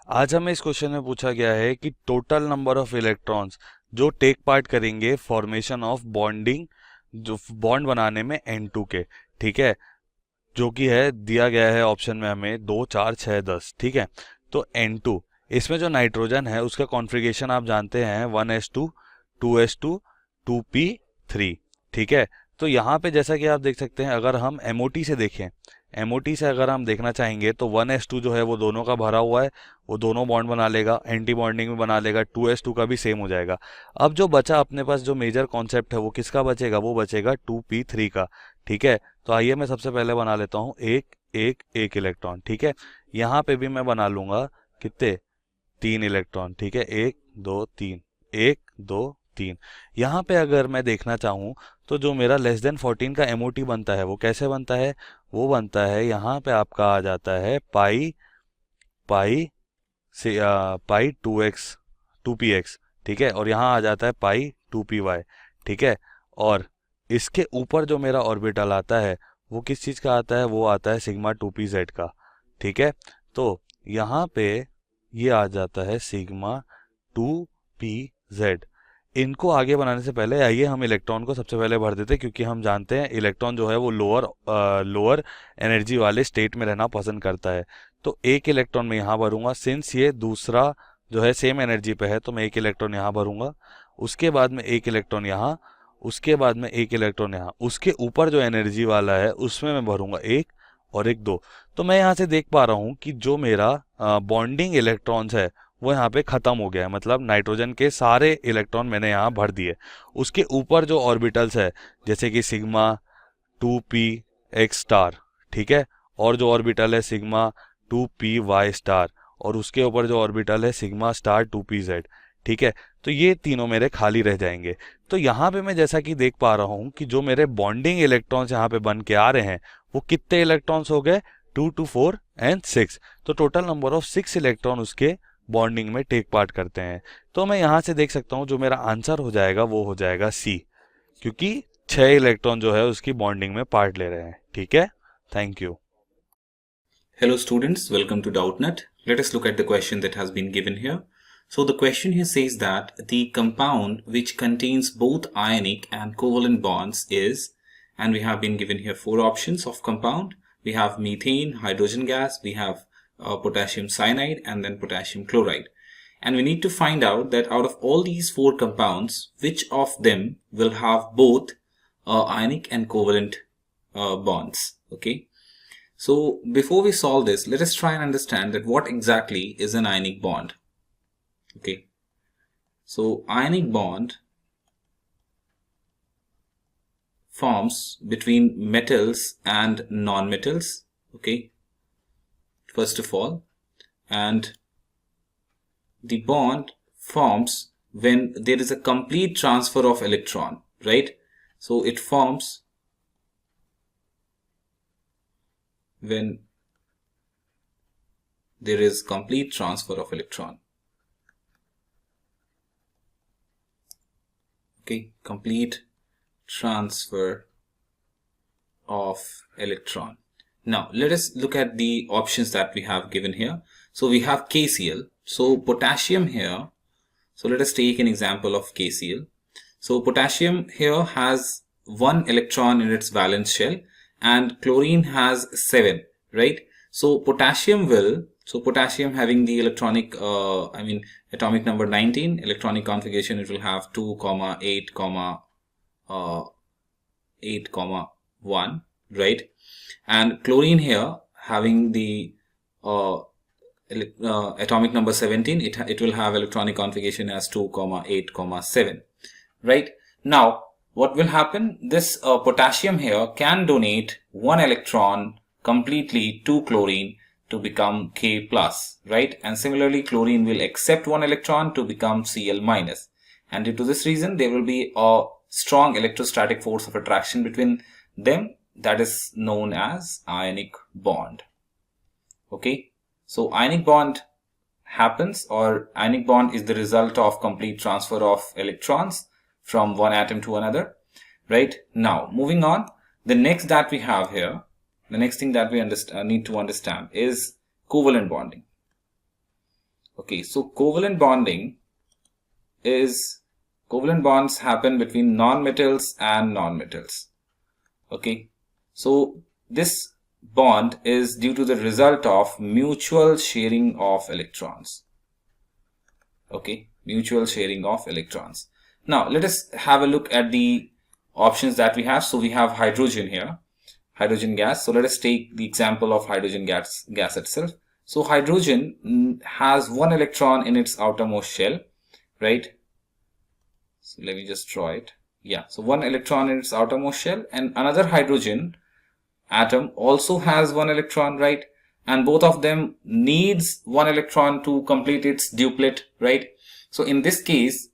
आज हमें इस क्वेश्चन में पूछा गया है कि टोटल नंबर ऑफ इलेक्ट्रॉन्स जो टेक पार्ट करेंगे फॉर्मेशन ऑफ बॉन्डिंग, जो बॉन्ड बनाने में N2 के, ठीक है, जो कि है दिया गया है ऑप्शन में हमें 2 4 6 10, ठीक है। तो N2, इसमें जो नाइट्रोजन है उसका कॉन्फ़िगरेशन आप जानते हैं 1s2 2s2 2p3, ठीक है। तो यहाँ पे जैसा कि आप देख सकते हैं, अगर हम MOT से देखें, MOT से अगर हम देखना चाहेंगे तो 1s2 जो है वो दोनों का भरा हुआ है, वो दोनों बॉन्ड बना लेगा, एंटी बॉन्डिंग में बना लेगा, 2s2 का भी सेम हो जाएगा। अब जो बचा अपने पास जो मेजर कॉन्सेप्ट है वो किसका बचेगा, वो बचेगा 2p3 का, ठीक है। तो आइए मैं सबसे पहले बना लेता हूँ एक इलेक्ट्रॉन, ठीक है। यहाँ पे भी मैं बना लूंगा कितने, 3 इलेक्ट्रॉन, ठीक है, 1 2 3, 1 2 3। यहाँ पे अगर मैं देखना चाहूँ तो जो मेरा लेस देन 14 का MOT बनता है वो कैसे बनता है, वो बनता है यहाँ पे आपका आ जाता है पाई पाई से पाई 2px, ठीक है, और यहाँ आ जाता है पाई 2py, ठीक है। और इसके ऊपर जो मेरा ऑर्बिटल आता है वो किस चीज़ का आता है, वो आता है सिग्मा 2pz का, ठीक है। तो यहाँ पे ये आ जाता है सिग्मा 2pz। इनको आगे बनाने से पहले आइए हम इलेक्ट्रॉन को सबसे पहले भर देते हैं, क्योंकि हम जानते हैं इलेक्ट्रॉन जो है वो लोअर एनर्जी वाले स्टेट में रहना पसंद करता है। तो एक इलेक्ट्रॉन मैं यहाँ भरूंगा, सिंस ये दूसरा जो है सेम एनर्जी पे है तो मैं एक इलेक्ट्रॉन यहाँ भरूंगा, उसके बाद में एक इलेक्ट्रॉन यहाँ, उसके बाद में एक इलेक्ट्रॉन यहाँ, उसके ऊपर जो एनर्जी वाला है उसमें मैं भरूंगा एक और एक दो। तो मैं यहाँ से देख पा रहा हूँ कि जो मेरा बॉन्डिंग इलेक्ट्रॉन्स है वो यहाँ पे खत्म हो गया है, मतलब नाइट्रोजन के सारे इलेक्ट्रॉन मैंने यहाँ भर दिए। उसके ऊपर जो ऑर्बिटल्स है जैसे कि सिग्मा 2p x स्टार, ठीक है, और जो ऑर्बिटल है सिग्मा 2py स्टार, और उसके ऊपर जो ऑर्बिटल है सिग्मा स्टार 2pz, ठीक है। तो ये तीनों मेरे खाली रह जाएंगे। तो यहाँ पे मैं जैसा कि देख पा रहा हूँ कि जो मेरे बॉन्डिंग इलेक्ट्रॉन्स यहाँ पे बन के आ रहे हैं वो कितने इलेक्ट्रॉन्स हो गए, 2 2 4 एंड 6। तो टोटल नंबर ऑफ 6 इलेक्ट्रॉन उसके बॉन्डिंग में टेक पार्ट करते हैं। तो मैं यहाँ से देख सकता हूँ जो मेरा आंसर हो जाएगा वो हो जाएगा सी, क्योंकि 6 इलेक्ट्रॉन जो है उसकी बॉन्डिंग में पार्ट ले रहे हैं, ठीक है। Thank you. Hello students, welcome to DoubtNut. Let us look at the question that has been given here. So the question here says that the compound which contains both ionic and covalent bonds is, and we have been given here 4 options of compound. We have methane, hydrogen gas, we have potassium cyanide, and then potassium chloride. And we need to find out that out of all these 4 compounds, which of them will have both ionic and covalent bonds. Okay. So before we solve this, let us try and understand that what exactly is an ionic bond. Okay. So ionic bond forms between metals and non-metals. Okay. First of all, and the bond forms when there is a complete transfer of electron, right? So it forms when there is complete transfer of electron. Okay, complete transfer of electron. Now let us look at the options that we have given here. So we have KCl. So potassium here. So let us take an example of KCl. So potassium here has 1 electron in its valence shell, and chlorine has 7, right? So potassium having the electronic atomic number 19, electronic configuration, it will have 2, 8, 8, 1, right? And chlorine here having the atomic number 17, it will have electronic configuration as 2, 8, 7, right? Now what will happen, this potassium here can donate 1 electron completely to chlorine to become K plus, right? And similarly chlorine will accept 1 electron to become Cl minus, and due to this reason there will be a strong electrostatic force of attraction between them, that is known as ionic bond. Okay, so ionic bond happens, or ionic bond is the result of complete transfer of electrons from one atom to another, right? Now moving on, the next that we have here, the next thing that we need to understand is covalent bonding. Okay, so covalent bonds happen between non-metals and non-metals. Okay, so this bond is due to the result of mutual sharing of electrons. Okay, mutual sharing of electrons. Now let us have a look at the options that we have. So we have hydrogen here, hydrogen gas. So let us take the example of hydrogen gas itself. So hydrogen has one electron in its outermost shell, right? So let me just draw it. Yeah, so one electron in its outermost shell, and another hydrogen atom also has one electron, right? And both of them needs one electron to complete its duplet, right? So in this case,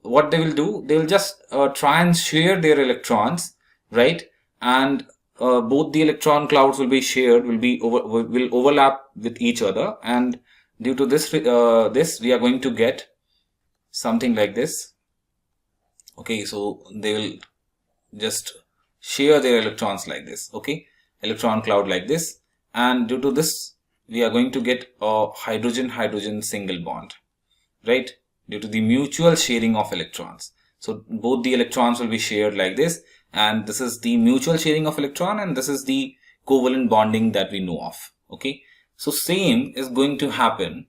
what they will do, they will just try and share their electrons, right? And both the electron clouds will be shared, will overlap with each other, and due to this we are going to get something like this. Okay, so they will just share their electrons like this. Okay, electron cloud like this, and due to this we are going to get a hydrogen single bond, right? Due to the mutual sharing of electrons. So both the electrons will be shared like this, and this is the mutual sharing of electron, and this is the covalent bonding that we know of. Okay, so same is going to happen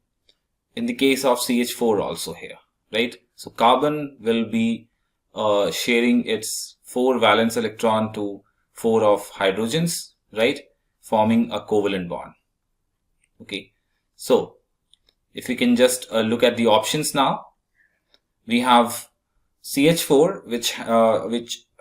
in the case of CH4 also here, right? So carbon will be sharing its 4 valence electron to 4 of hydrogens, right, forming a covalent bond. Okay, so if we can just look at the options now, we have CH4 which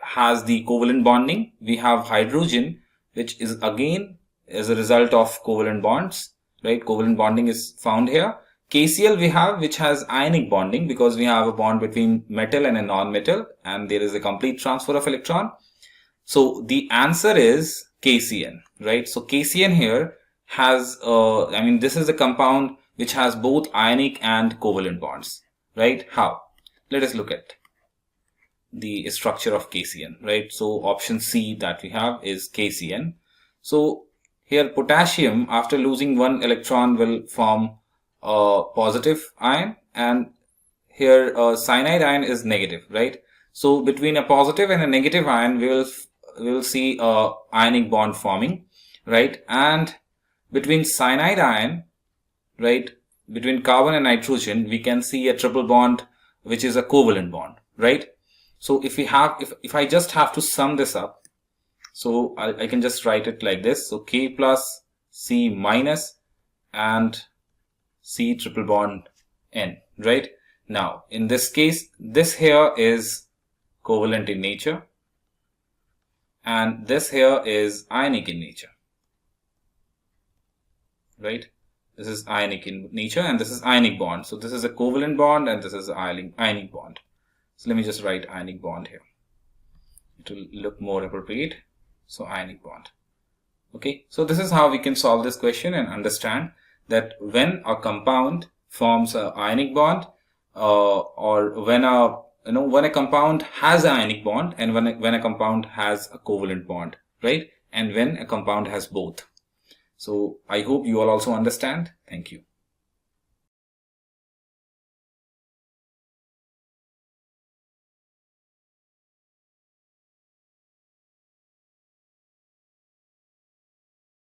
has the covalent bonding. We have hydrogen, which is again as a result of covalent bonds, right? Covalent bonding is found here. KCl we have, which has ionic bonding, because we have a bond between metal and a non-metal, and there is a complete transfer of electron. So the answer is KCN, right? So KCN here has, this is a compound which has both ionic and covalent bonds, right? How? Let us look at the structure of KCN, right? So option C that we have is KCN. So here potassium, after losing one electron, will form a positive ion, and here cyanide ion is negative, right? So between a positive and a negative ion, we will see a ionic bond forming, right? And between cyanide ion, right, between carbon and nitrogen, we can see a triple bond, which is a covalent bond, right? So if I just have to sum this up, so I can just write it like this. So K plus C minus and C triple bond N, right? Now in this case, this here is covalent in nature, and this here is ionic in nature, right? This is ionic in nature, and this is ionic bond. So this is a covalent bond, and this is an ionic bond. So let me just write ionic bond here. It will look more appropriate. So ionic bond. Okay, so this is how we can solve this question and understand that when a compound forms an ionic bond, or when a compound has an ionic bond, and when a compound has a covalent bond, right? And when a compound has both. So I hope you all also understand. Thank you.